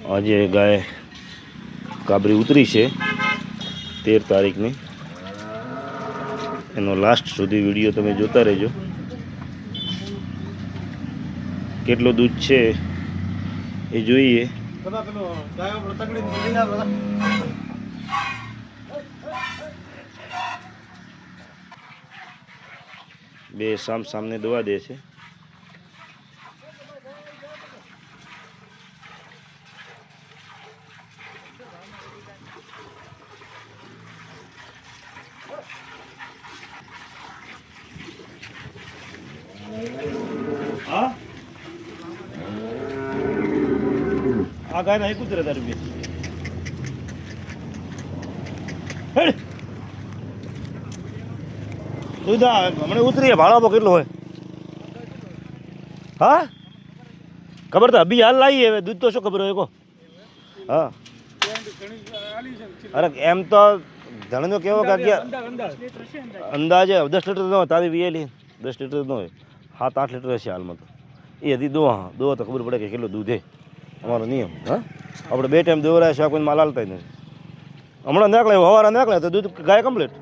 આજે ગાય કાબરી ઉતરી છે 13 તારીખની. એનો લાસ્ટ સુધી વિડીયો તમે જોતા રહેજો. કેટલો દૂધ છે એ જોઈએ. બે સામને દવા દે છે. આ ગાય ના 71,000 રૂપિયા દૂધ. હમણાં ઉતરીએ ભાડામાં કેટલો હોય? હા ખબર તો અભી હાલ લાવીએ. હવે દૂધ તો શું ખબર હોય કો? હા અરે એમ તો ધણીનો કેવો કે અંદાજે 10 લીટર ન હોય. તારી વીએલી 10 લીટર ન હોય, 7-8 લીટર હશે હાલમાં તો. એ હજી દો તો ખબર પડે કે કેટલું દૂધ છે. અમારો નિયમ. હા આપણે 2 ટાઈમ દોરાય છે, કોઈ માલ હાલતા નથી. હમણાં નાખલે હવારા નાખલે તો દૂધ ગાય કમ્પ્લીટ.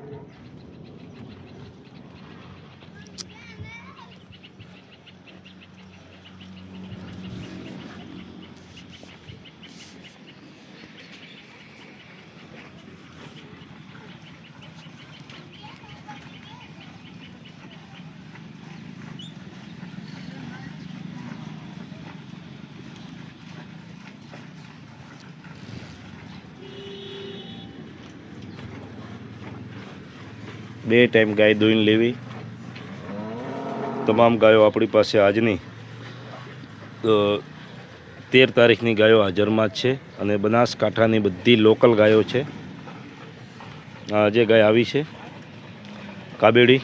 બે ટાઈમ ગાય દોઈને લેવી. તમામ ગાયો આપણી પાસે આજની 13 તારીખની ગાયો હાજરમાં જ છે. અને બનાસકાંઠાની બધી લોકલ ગાયો છે. આજે ગાય આવી છે કાબેડી.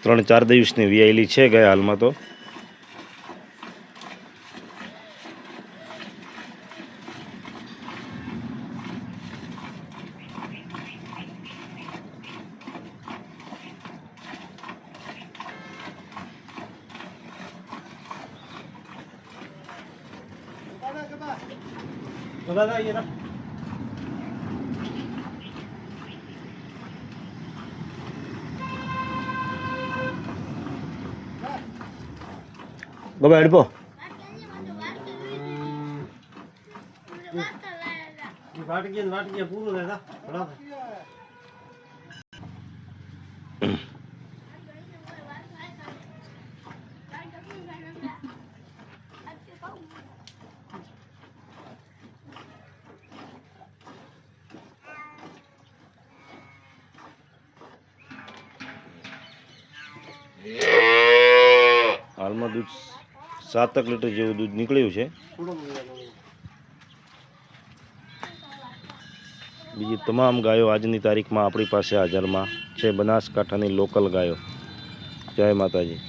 ત્રણ 4 દિવસની વિયાયેલી છે ગાય હાલમાં તો. ગમે હેડપો વાટકી પૂરું થાય. હાલમાં દૂધ 7 લીટર જેવું દૂધ નીકળ્યું છે. બીજી તમામ ગાયો આજની તારીખમાં આપણી પાસે હાજરમાં છે. બનાસકાંઠાની લોકલ ગાયો. જય માતાજી.